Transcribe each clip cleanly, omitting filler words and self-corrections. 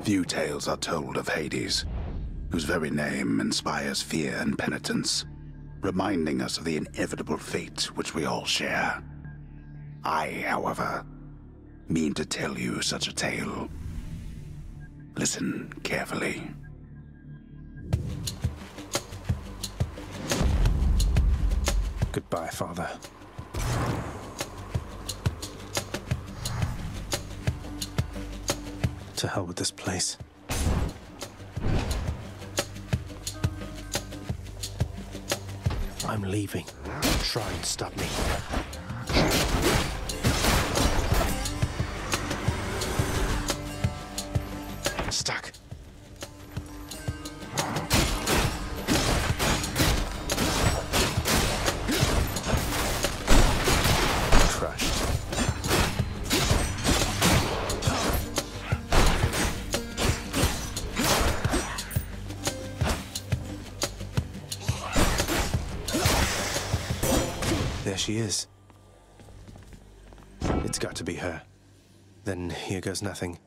Few tales are told of Hades, whose very name inspires fear and penitence, reminding us of the inevitable fate which we all share. I, however, mean to tell you such a tale. Listen carefully. Goodbye, Father. To hell with this place. I'm leaving. Try and stop me. Stuck. Crushed. There she is. It's got to be her. Then here goes nothing.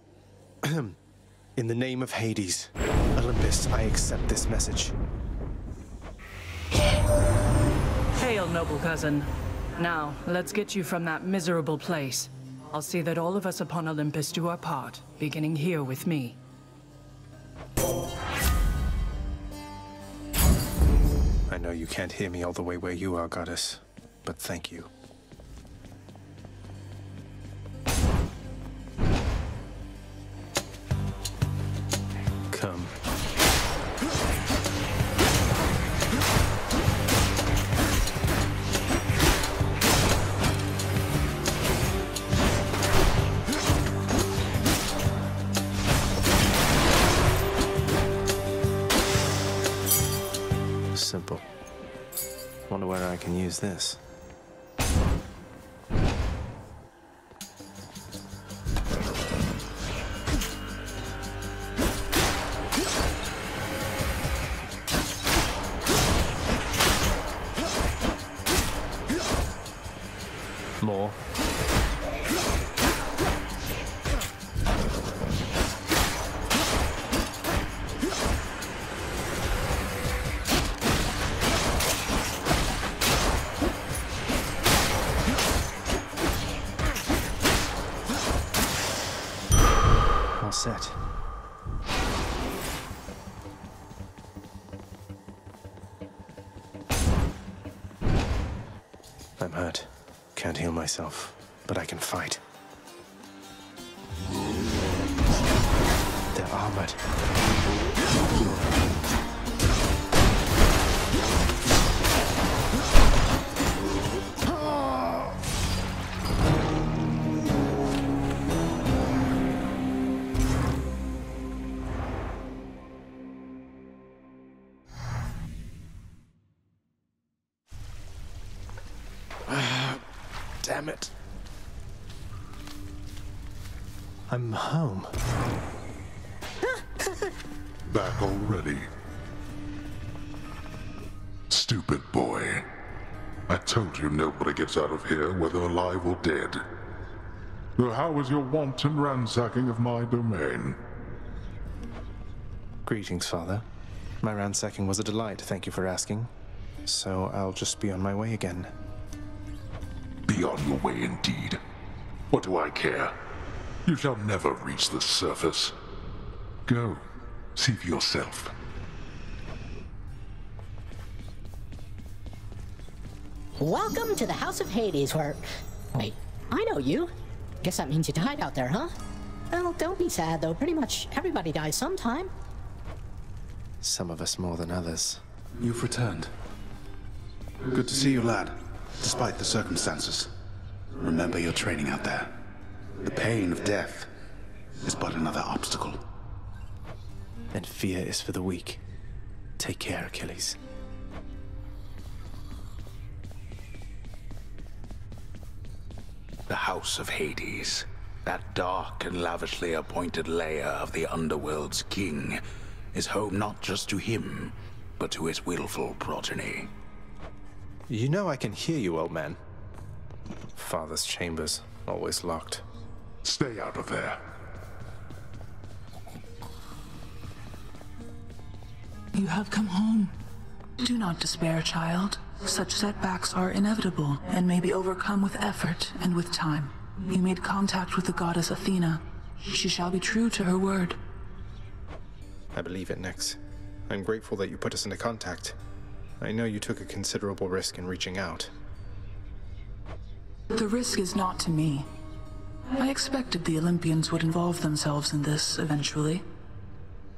In the name of Hades, Olympus, I accept this message. Hail, noble cousin. Now, let's get you from that miserable place. I'll see that all of us upon Olympus do our part, beginning here with me. I know you can't hear me all the way where you are, goddess, but thank you. Come. Simple. Wonder where I can use this. More. All set. I'm hurt. Can't heal myself, but I can fight. They're armored. Damn it. I'm home. Back already? Stupid boy. I told you nobody gets out of here, whether alive or dead. So how was your wanton ransacking of my domain? Greetings, Father. My ransacking was a delight, thank you for asking. So I'll just be on my way again. Be on your way indeed. What do I care? You shall never reach the surface. Go, see for yourself. Welcome to the House of Hades, where... Wait, I know you. Guess that means you died out there, huh? Well, don't be sad, though. Pretty much everybody dies sometime. Some of us more than others. You've returned. Good to see you, lad, despite the circumstances. Remember your training out there. The pain of death is but another obstacle. And fear is for the weak. Take care, Achilles. The House of Hades, that dark and lavishly appointed lair of the underworld's king, is home not just to him, but to his willful progeny. You know I can hear you, old man. Father's chambers, always locked. Stay out of there. You have come home. Do not despair, child. Such setbacks are inevitable and may be overcome with effort and with time. You made contact with the goddess Athena. She shall be true to her word. I believe it, Nyx. I'm grateful that you put us into contact. I know you took a considerable risk in reaching out. The risk is not to me. I expected the Olympians would involve themselves in this eventually.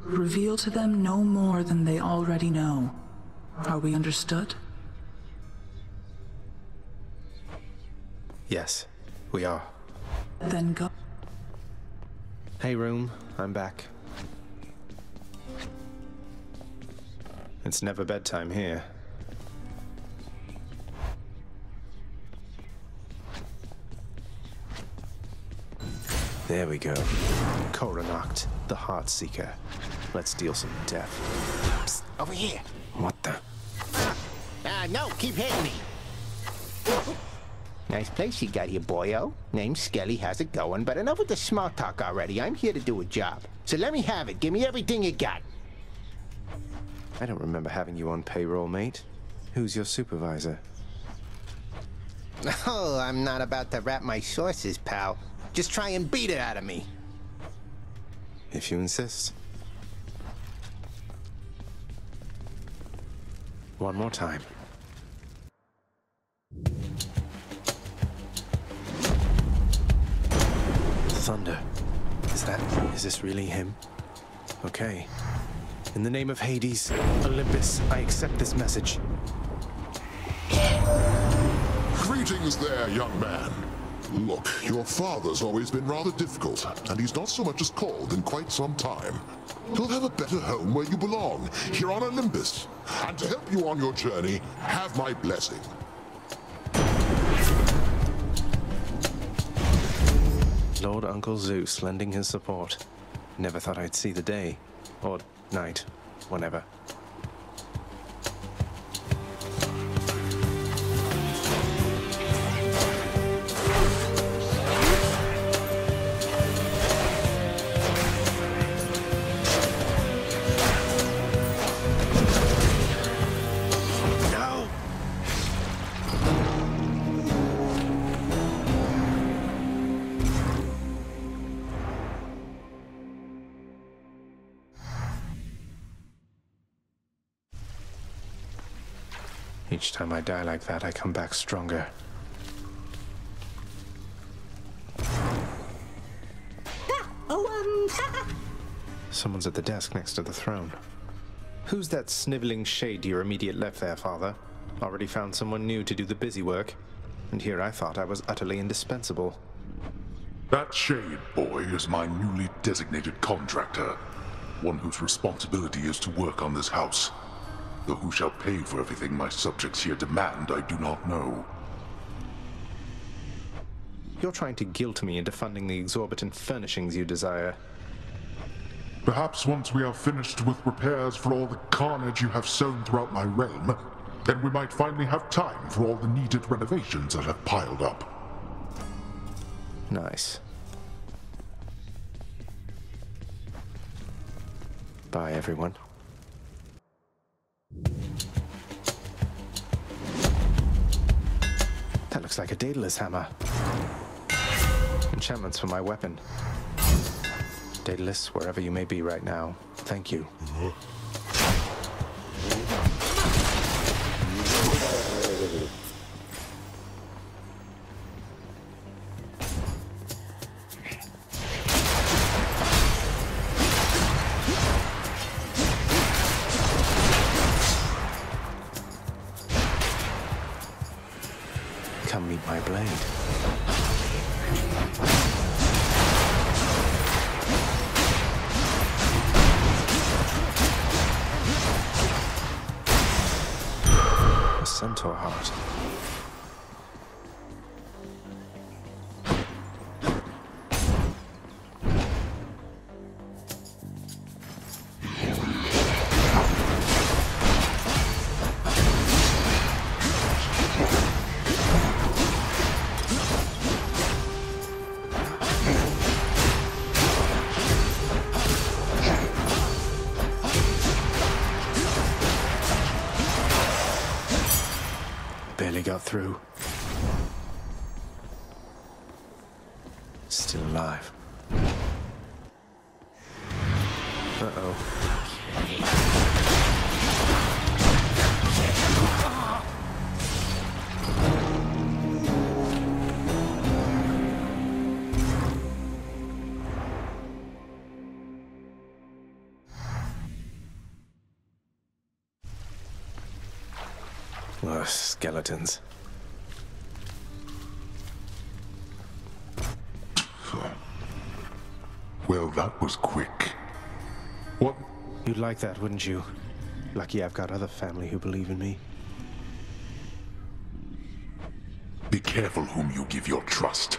Reveal to them no more than they already know. Are we understood? Yes, we are. Then go. Hey, room. I'm back. It's never bedtime here. There we go. Coronacht, the Heart Seeker. Let's deal some death. Psst, over here. What the? No, keep hitting me. Nice place you got here, boyo. Name's Skelly, how's it going? But enough with the small talk already. I'm here to do a job. So let me have it. Give me everything you got. I don't remember having you on payroll, mate. Who's your supervisor? Oh, I'm not about to wrap my sources, pal. Just try and beat it out of me. If you insist. One more time. Thunder. Is this really him? Okay. In the name of Hades, Olympus, I accept this message. Greetings there, young man. Look, your father's always been rather difficult, and he's not so much as called in quite some time. You'll have a better home where you belong, here on Olympus. And to help you on your journey, have my blessing. Lord Uncle Zeus lending his support. Never thought I'd see the day. Or night. Whenever. Each time I die like that, I come back stronger. Someone's at the desk next to the throne. Who's that sniveling shade to your immediate left there, Father? Already found someone new to do the busy work. And here I thought I was utterly indispensable. That shade boy is my newly designated contractor. One whose responsibility is to work on this house. Though who shall pay for everything my subjects here demand, I do not know. You're trying to guilt me into funding the exorbitant furnishings you desire. Perhaps once we are finished with repairs for all the carnage you have sown throughout my realm, then we might finally have time for all the needed renovations that have piled up. Nice. Bye, everyone. That looks like a Daedalus hammer. Enchantments for my weapon. Daedalus, wherever you may be right now, thank you. Come meet my blade. A centaur heart. got through. Still alive. Uh-oh. Oh, skeletons. Well, that was quick. What? You'd like that, wouldn't you? Lucky I've got other family who believe in me. Be careful whom you give your trust.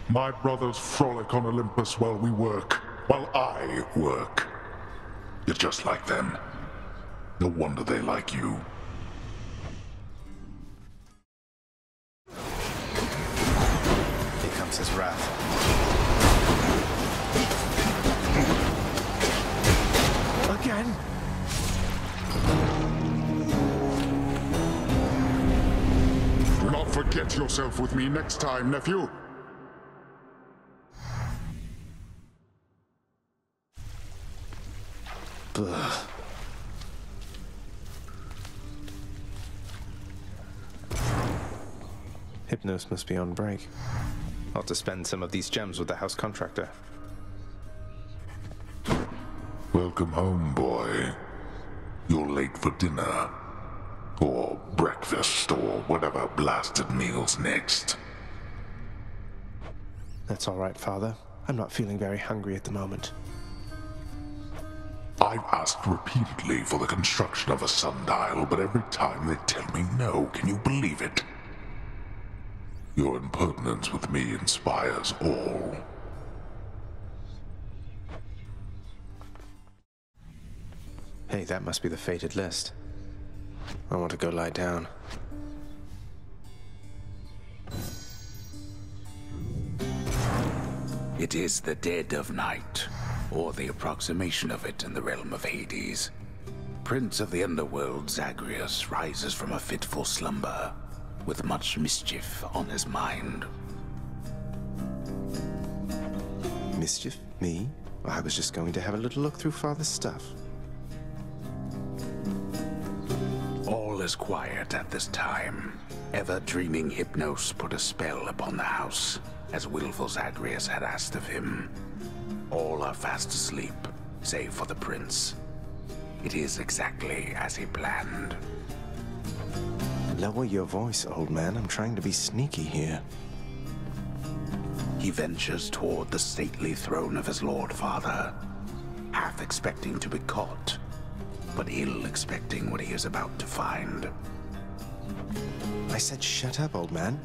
My brothers frolic on Olympus while we work, while I work. You're just like them. No wonder they like you. Here comes his wrath. Again? Do not forget yourself with me next time, nephew. Ugh. Hypnos must be on break. Ought to spend some of these gems with the house contractor. Welcome home, boy. You're late for dinner. Or breakfast, or whatever blasted meal's next. That's all right, Father. I'm not feeling very hungry at the moment. I've asked repeatedly for the construction of a sundial, but every time they tell me no. Can you believe it? Your impertinence with me inspires all. Hey, that must be the fated list. I want to go lie down. It is the dead of night, or the approximation of it in the realm of Hades. Prince of the underworld Zagreus rises from a fitful slumber, with much mischief on his mind. Mischief? Me? I was just going to have a little look through Father's stuff. All is quiet at this time. Ever-dreaming Hypnos put a spell upon the house, as willful Zagreus had asked of him. All are fast asleep, save for the prince. It is exactly as he planned. Lower your voice, old man. I'm trying to be sneaky here. He ventures toward the stately throne of his lord father, half expecting to be caught, but ill expecting what he is about to find. I said shut up, old man.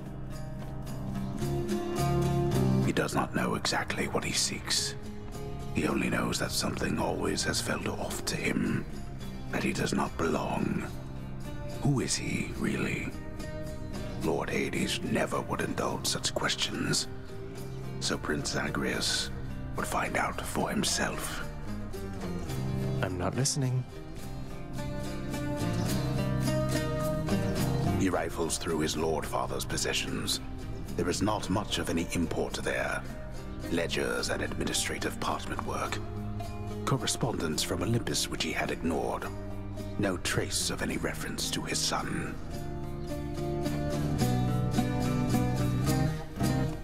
He does not know exactly what he seeks. He only knows that something always has felt off to him, that he does not belong. Who is he, really? Lord Hades never would indulge such questions, so Prince Zagreus would find out for himself. I'm not listening. He rifles through his lord father's possessions. There is not much of any import there. Ledgers and administrative parchment work. Correspondence from Olympus which he had ignored. No trace of any reference to his son.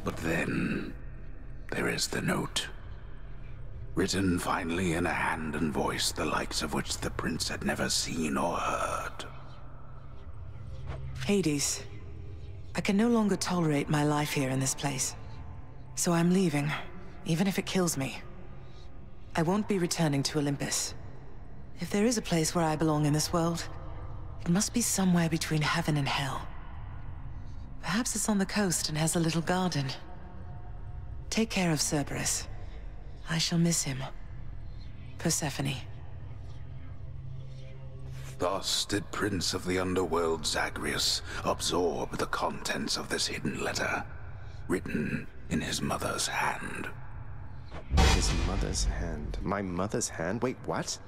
But then, there is the note. Written finally in a hand and voice the likes of which the prince had never seen or heard. Hades, I can no longer tolerate my life here in this place. So I'm leaving, even if it kills me. I won't be returning to Olympus. If there is a place where I belong in this world, it must be somewhere between heaven and hell. Perhaps it's on the coast and has a little garden. Take care of Cerberus. I shall miss him. Perséfone. Thus did Prince of the Underworld Zagreus absorb the contents of this hidden letter, written in his mother's hand. His mother's hand? My mother's hand? Wait, what?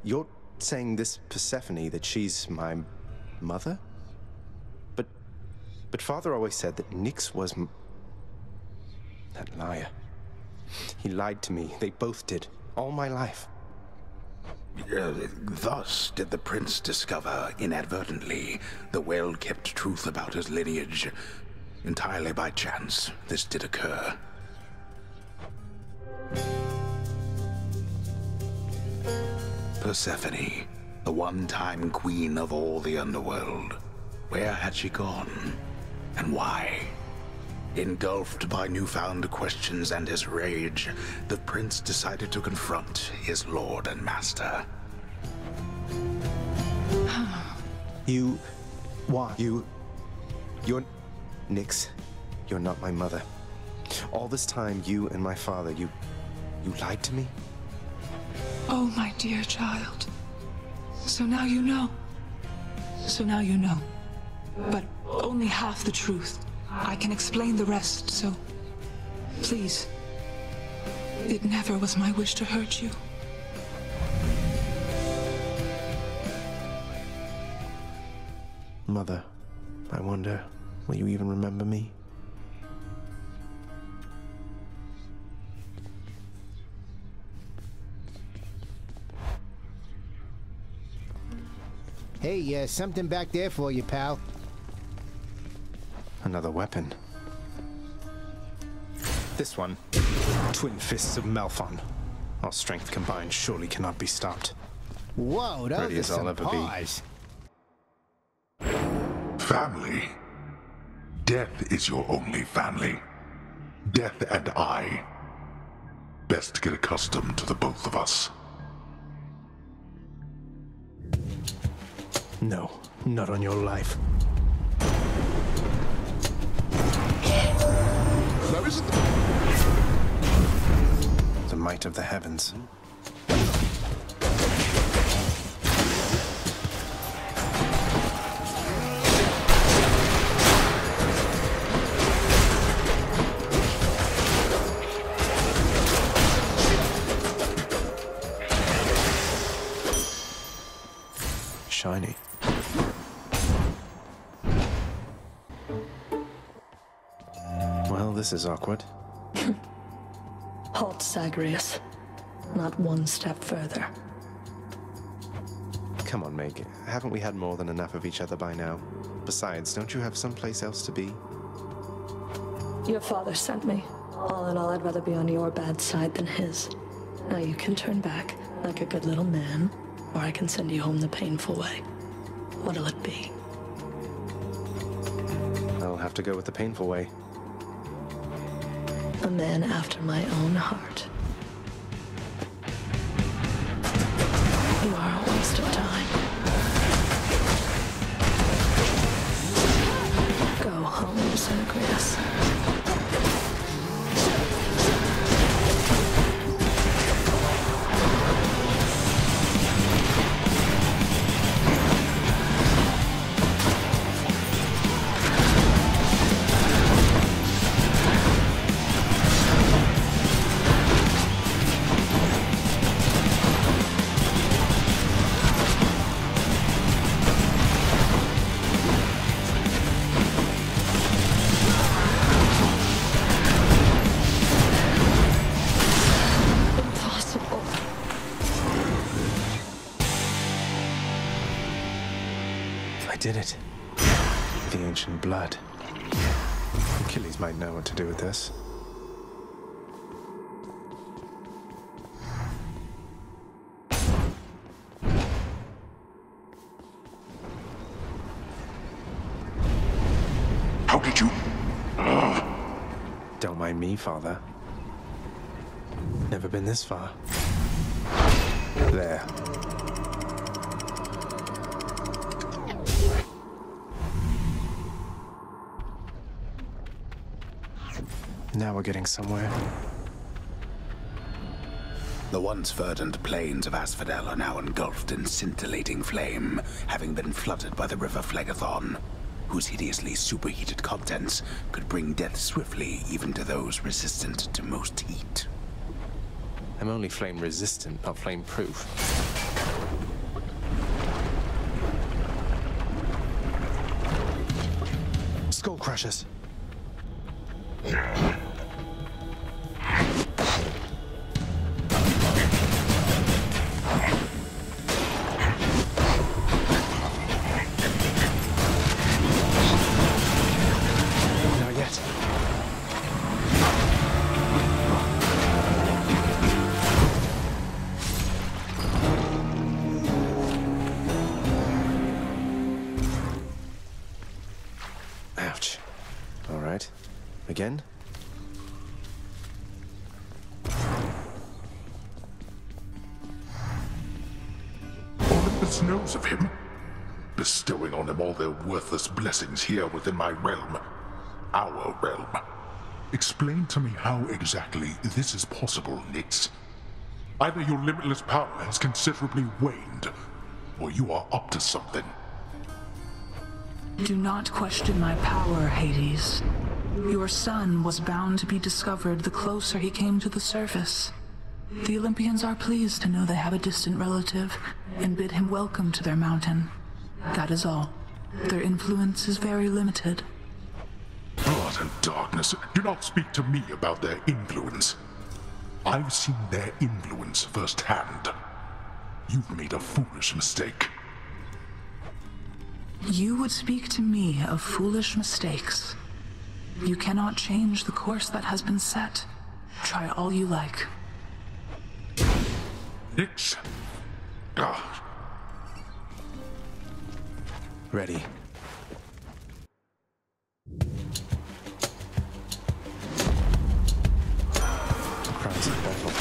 You're saying this Perséfone, that she's my mother? But But Father always said that Nyx was that liar. He lied to me. They both did. All my life. Thus did the prince discover, inadvertently, the well-kept truth about his lineage. Entirely by chance, this did occur. Perséfone, the one-time queen of all the underworld. Where had she gone? And why? Engulfed by newfound questions and his rage, the prince decided to confront his lord and master. You're Nyx. You're not my mother. All this time, you and my father, you lied to me? Oh, my dear child. So now you know. So now you know. But only half the truth. I can explain the rest, so please. It never was my wish to hurt you. Mother, I wonder, will you even remember me? Hey, something back there for you, pal. Another weapon. This one. Twin fists of Malphon. Our strength combined surely cannot be stopped. Whoa, those Ready are as I'll some ever paws. Family. Death is your only family. Death and I. Best get accustomed to the both of us. No, not on your life. Now isn't The might of the heavens. Shiny. Well, this is awkward. Halt, Zagreus. Not one step further. Come on, Meg. Haven't we had more than enough of each other by now? Besides, don't you have someplace else to be? Your father sent me. All in all, I'd rather be on your bad side than his. Now you can turn back, like a good little man, or I can send you home the painful way. What'll it be? I'll have to go with the painful way. A man after my own heart. You are a waste of time. Go home, Zagreus. Did it. The ancient blood. Achilles might know what to do with this. How did you... Don't mind me, Father. Never been this far. There. Now we're getting somewhere. The once verdant plains of Asphodel are now engulfed in scintillating flame, having been flooded by the river Phlegethon, whose hideously superheated contents could bring death swiftly even to those resistant to most heat. I'm only flame resistant, not flame proof. precious. Not yet. Ouch. All right. Again? Olympus knows of him, bestowing on him all their worthless blessings here within my realm. Our realm. Explain to me how exactly this is possible, Nyx. Either your limitless power has considerably waned, or you are up to something. Do not question my power, Hades. Your son was bound to be discovered the closer he came to the surface. The Olympians are pleased to know they have a distant relative and bid him welcome to their mountain. That is all. Their influence is very limited. Blood and darkness. Do not speak to me about their influence. I've seen their influence firsthand. You've made a foolish mistake. You would speak to me of foolish mistakes. You cannot change the course that has been set. Try all you like. Nyx. Ah. Ready. Cries of battle.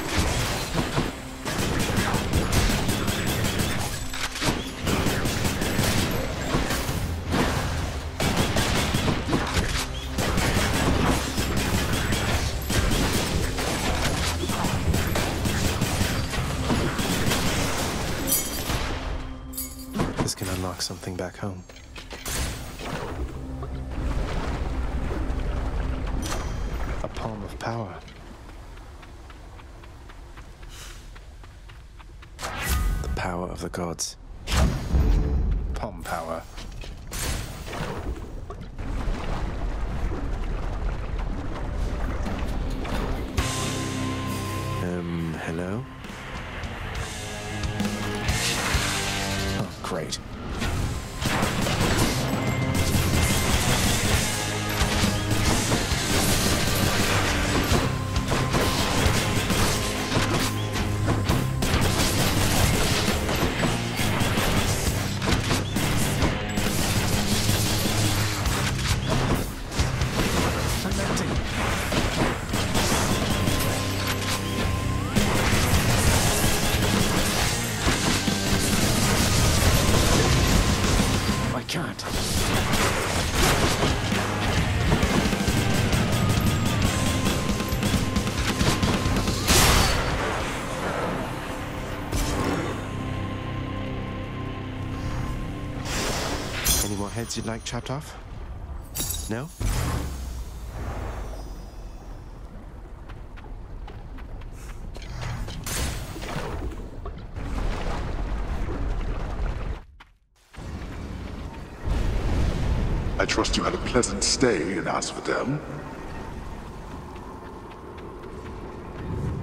This can unlock something back home. A palm of power. The power of the gods. Palm power. Hello? Oh, great. Any more heads you'd like chopped off? No? I trust you had a pleasant stay in Asphodel.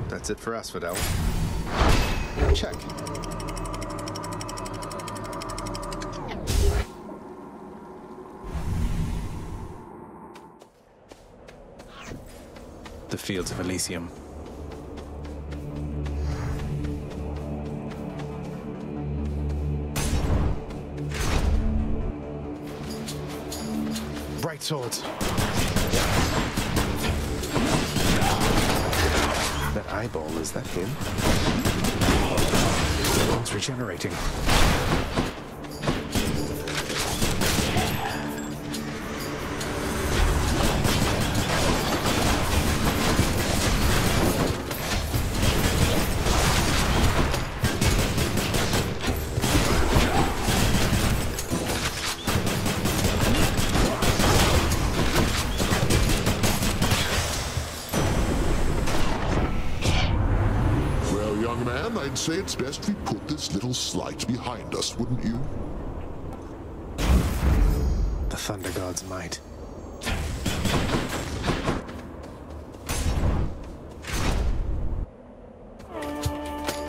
That's it for Asphodel. Check. The fields of Elysium. Bright swords. That eyeball, is that him? It's regenerating. I'd say it's best we put this little slight behind us, wouldn't you? The Thunder God's might.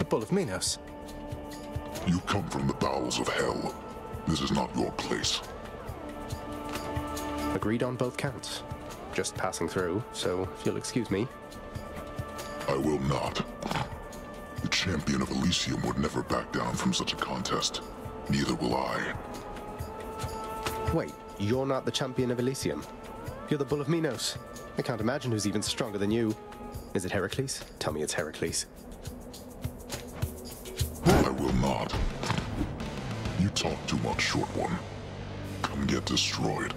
Bull of Minos. You come from the bowels of hell. This is not your place. Agreed on both counts. Just passing through, so if you'll excuse me. I will not. The champion of Elysium would never back down from such a contest. Neither will I. Wait, you're not the champion of Elysium? You're the Bull of Minos. I can't imagine who's even stronger than you. Is it Heracles? Tell me it's Heracles. I will not. You talk too much, short one. Come get destroyed.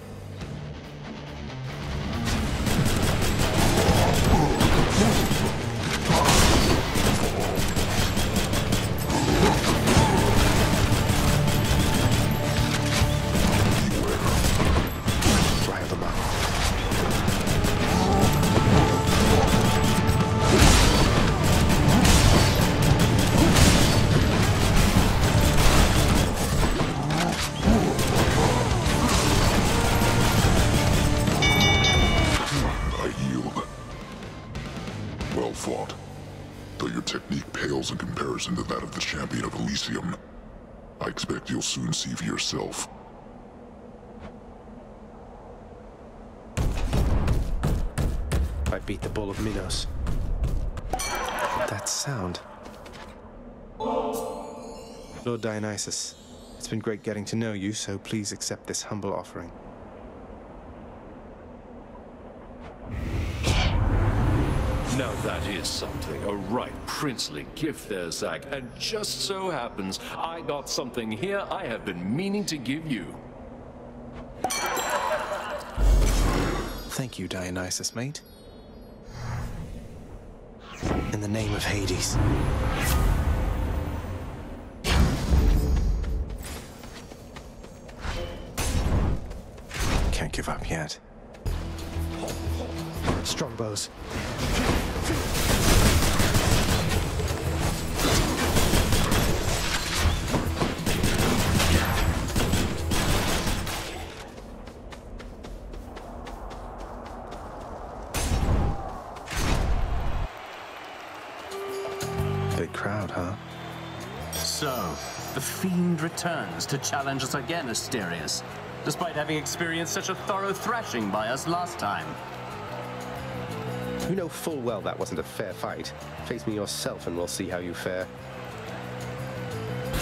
In comparison to that of the champion of Elysium, I expect you'll soon see for yourself. I beat the Bull of Minos. That sound. Lord Dionysus, it's been great getting to know you, so please accept this humble offering. Now that is something, a right princely gift there, Zag, and just so happens I got something here I have been meaning to give you. Thank you, Dionysus, mate. In the name of Hades. Can't give up yet. Strongbows. Big crowd, huh? So, the fiend returns to challenge us again, Asterius, despite having experienced such a thorough thrashing by us last time. You know full well that wasn't a fair fight. Face me yourself and we'll see how you fare.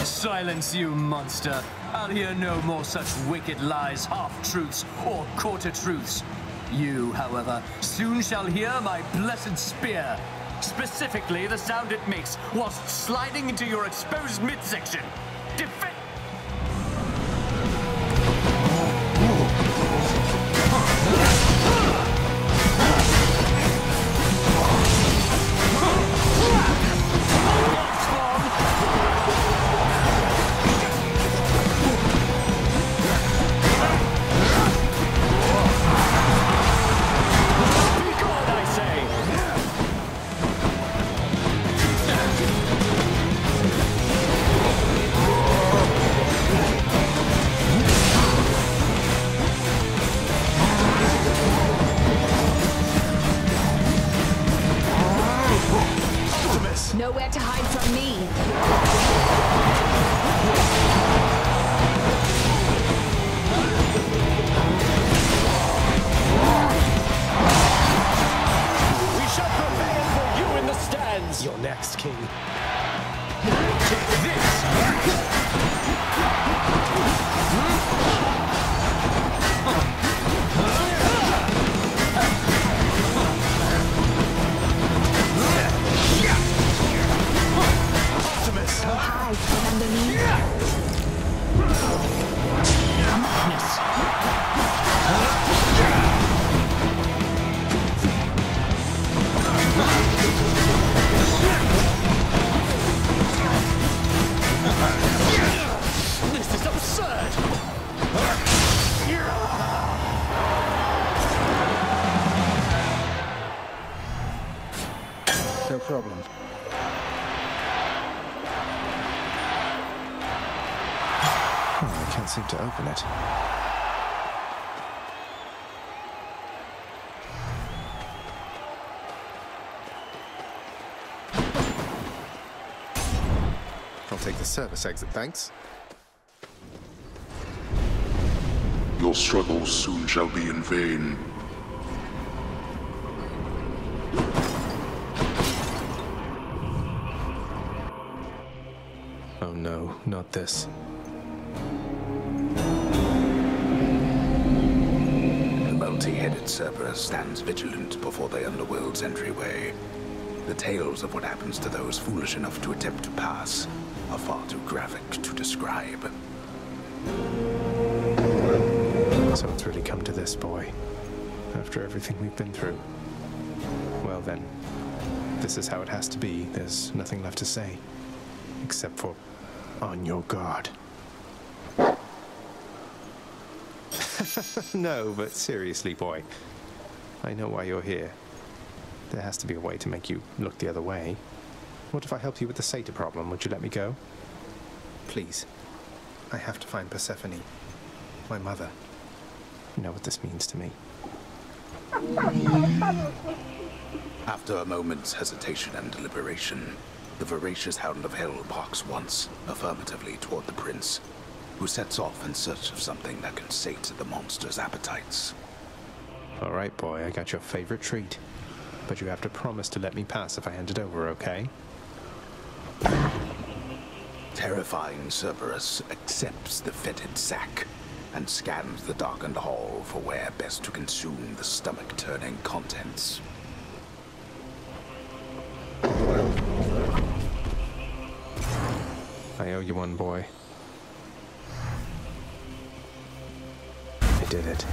Silence, you monster. I'll hear no more such wicked lies, half-truths, or quarter-truths. You, however, soon shall hear my blessed spear. Specifically, the sound it makes whilst sliding into your exposed midsection. Defend! Nowhere to hide from me. We shall prevail for you in the stands. You're next, King. Take this. Hide from underneath. Madness. This is absurd. No problem. I can't seem to open it. I'll take the service exit, thanks. Your struggles soon shall be in vain. Oh no, not this. The multi-headed Cerberus stands vigilant before the underworld's entryway. The tales of what happens to those foolish enough to attempt to pass are far too graphic to describe. So it's really come to this, boy. After everything we've been through. Well then, this is how it has to be. There's nothing left to say. Except for, on your guard. No, but seriously, boy. I know why you're here. There has to be a way to make you look the other way. What if I help you with the satyr problem? Would you let me go? Please. I have to find Perséfone. My mother. You know what this means to me. After a moment's hesitation and deliberation, the voracious hound of hell barks once, affirmatively toward the prince, who sets off in search of something that can sate the monster's appetites. All right, boy, I got your favorite treat. But you have to promise to let me pass if I hand it over, okay? Terrifying Cerberus accepts the fetid sack and scans the darkened hall for where best to consume the stomach-turning contents. I owe you one, boy. I did it.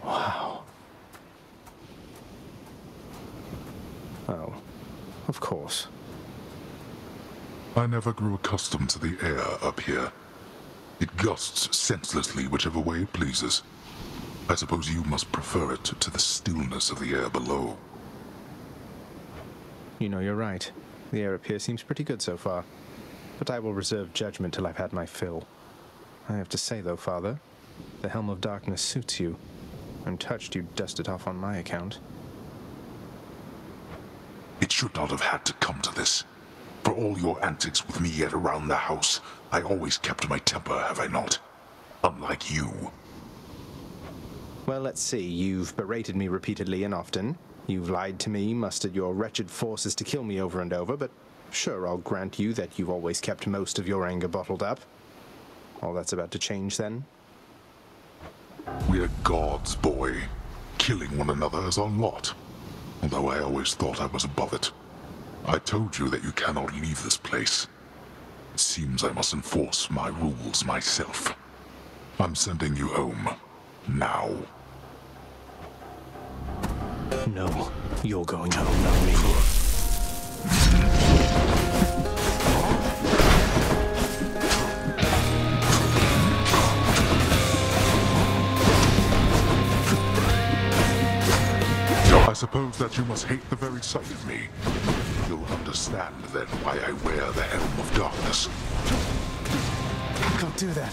Wow. Oh, of course. I never grew accustomed to the air up here. It gusts senselessly whichever way it pleases. I suppose you must prefer it to the stillness of the air below. You know, you're right. The air up here seems pretty good so far. But I will reserve judgment till I've had my fill. I have to say, though, Father, the Helm of Darkness suits you. I'm touched you dust it off on my account. It should not have had to come to this. For all your antics with me yet around the house, I always kept my temper, have I not? Unlike you. Well, let's see. You've berated me repeatedly and often. You've lied to me, mustered your wretched forces to kill me over and over, but sure, I'll grant you that you've always kept most of your anger bottled up. All that's about to change, then? We're gods, boy. Killing one another is our lot. Although I always thought I was above it. I told you that you cannot leave this place. It seems I must enforce my rules myself. I'm sending you home. Now. No, you're going home, not me. I suppose that you must hate the very sight of me. You'll understand then why I wear the Helm of Darkness. Don't do that.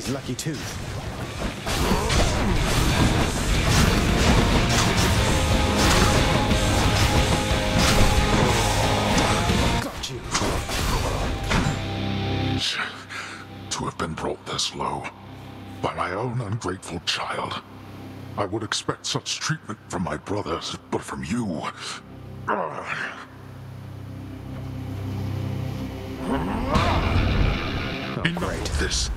Lucky tooth. Got you. To have been brought this low by my own ungrateful child. I would expect such treatment from my brothers, but from you... Enough of this.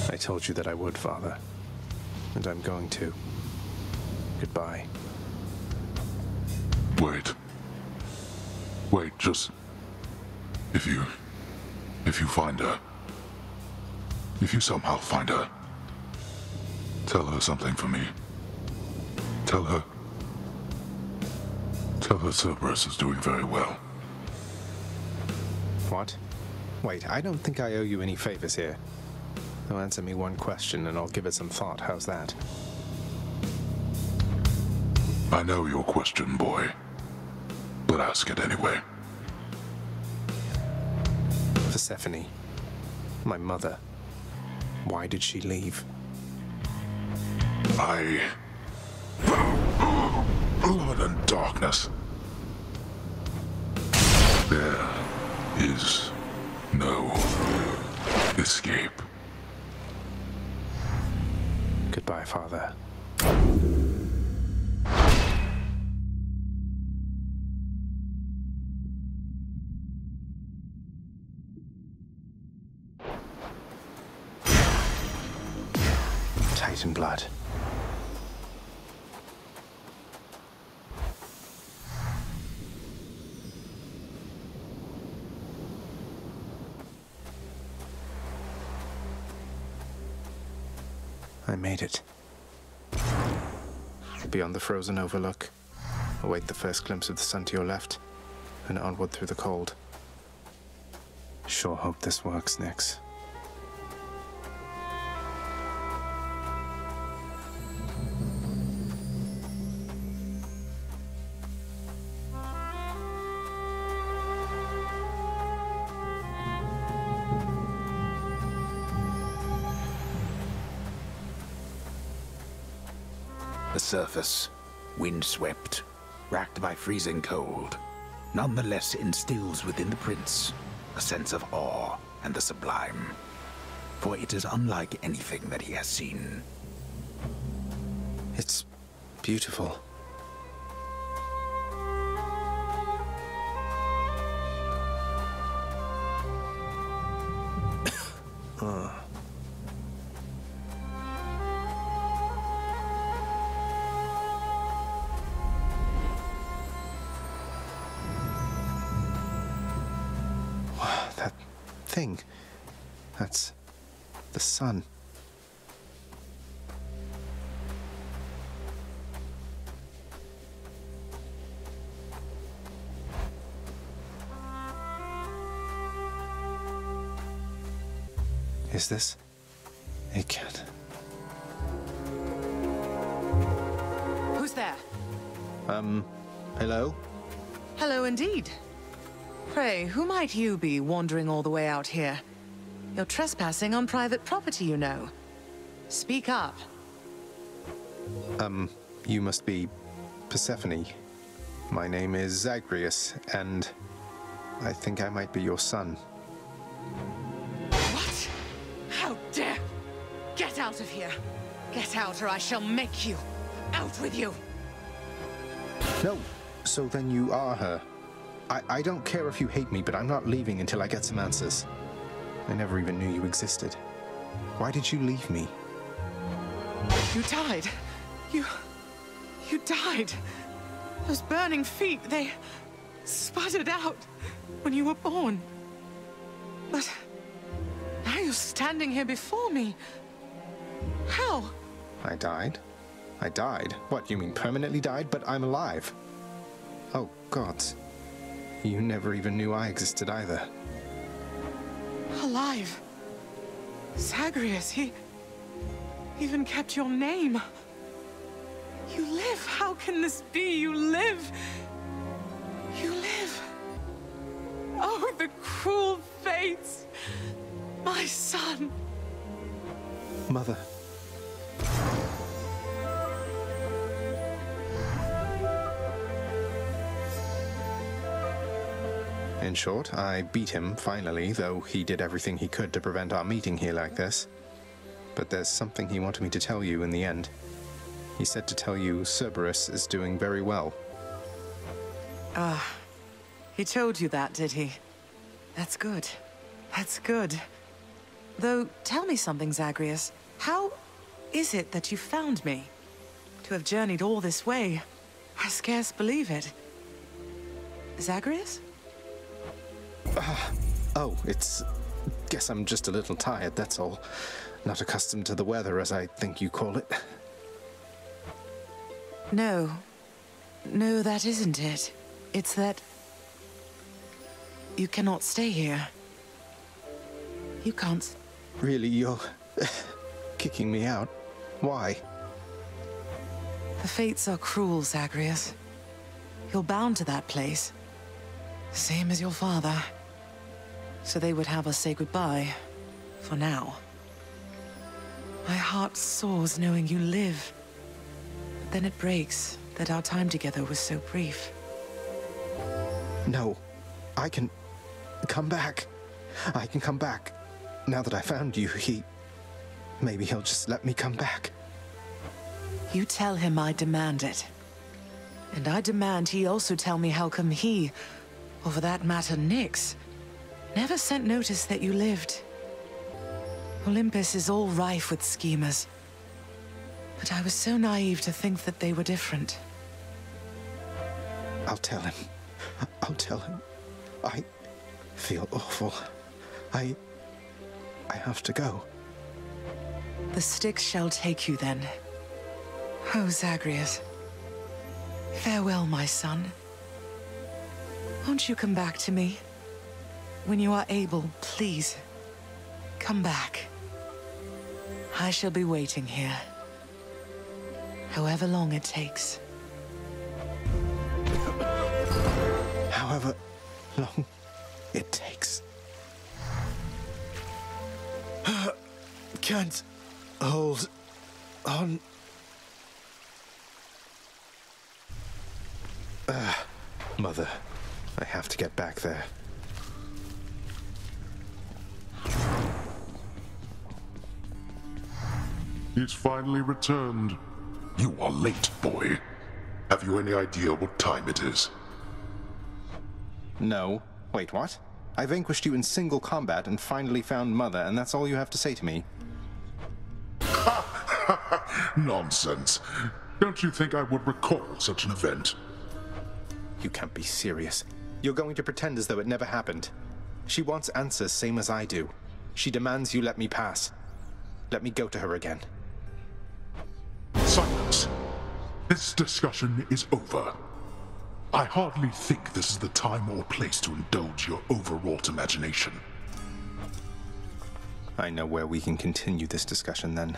I told you that I would, Father. And I'm going to. Goodbye. Wait. Wait, just... If you find her... If you somehow find her... Tell her something for me. Tell her Cerberus is doing very well. What? Wait, I don't think I owe you any favors here. Now answer me one question and I'll give it some thought. How's that? I know your question, boy. But ask it anyway. Perséfone. My mother. Why did she leave? Blood and darkness. There is no escape. Goodbye, Father. Titan blood. I made it. Beyond the frozen overlook, await the first glimpse of the sun to your left, and onward through the cold. Sure hope this works, Nyx. The surface, windswept, racked by freezing cold, nonetheless instills within the prince a sense of awe and the sublime, for it is unlike anything that he has seen. It's beautiful. That thing. That's the sun. Is this? It can't. Who's there? Hello? Hello indeed. Pray, who might you be wandering all the way out here? You're trespassing on private property, you know. Speak up. You must be Perséfone. My name is Zagreus, and I think I might be your son. What? How dare! Get out of here! Get out or I shall make you! Out with you! No, so then you are her. I don't care if you hate me, but I'm not leaving until I get some answers. I never even knew you existed. Why did you leave me? You died. You died. Those burning feet, they sputtered out when you were born. But now you're standing here before me. How? I died? I died? What, you mean permanently died? But I'm alive. Oh, gods. You never even knew I existed either. Alive. Zagreus, he even kept your name. You live. How can this be? You live. You live. Oh, the cruel fates. My son. Mother. In short, I beat him, finally, though he did everything he could to prevent our meeting here like this. But there's something he wanted me to tell you in the end. He said to tell you Cerberus is doing very well. He told you that, did he? That's good. That's good. Though, tell me something, Zagreus. How is it that you found me? To have journeyed all this way, I scarce believe it. Zagreus? Oh, guess I'm just a little tired, that's all. Not accustomed to the weather, as I think you call it. No. No, that isn't it. It's that you cannot stay here. You can't. Really, you're kicking me out? Why? The fates are cruel, Zagreus. You're bound to that place. Same as your father. So they would have us say goodbye. For now. My heart soars knowing you live. But then it breaks that our time together was so brief. No. I can come back. I can come back. Now that I found you, maybe he'll just let me come back. You tell him I demand it. And I demand he also tell me how come he, or for that matter Nyx, never sent notice that you lived. Olympus is all rife with schemers. But I was so naive to think that they were different. I'll tell him. I'll tell him. I feel awful. I have to go. The Styx shall take you then. Oh, Zagreus. Farewell, my son. Won't you come back to me? When you are able, please. Come back. I shall be waiting here. However long it takes. However long it takes. Can't hold on. Mother, I have to get back there. He's finally returned. You are late, boy. Have you any idea what time it is? No. Wait, what? I vanquished you in single combat and finally found Mother, and that's all you have to say to me? Nonsense. Don't you think I would recall such an event? You can't be serious. You're going to pretend as though it never happened. She wants answers same as I do. She demands you let me pass. Let me go to her again. Silence. This discussion is over. I hardly think this is the time or place to indulge your overwrought imagination. I know where we can continue this discussion then.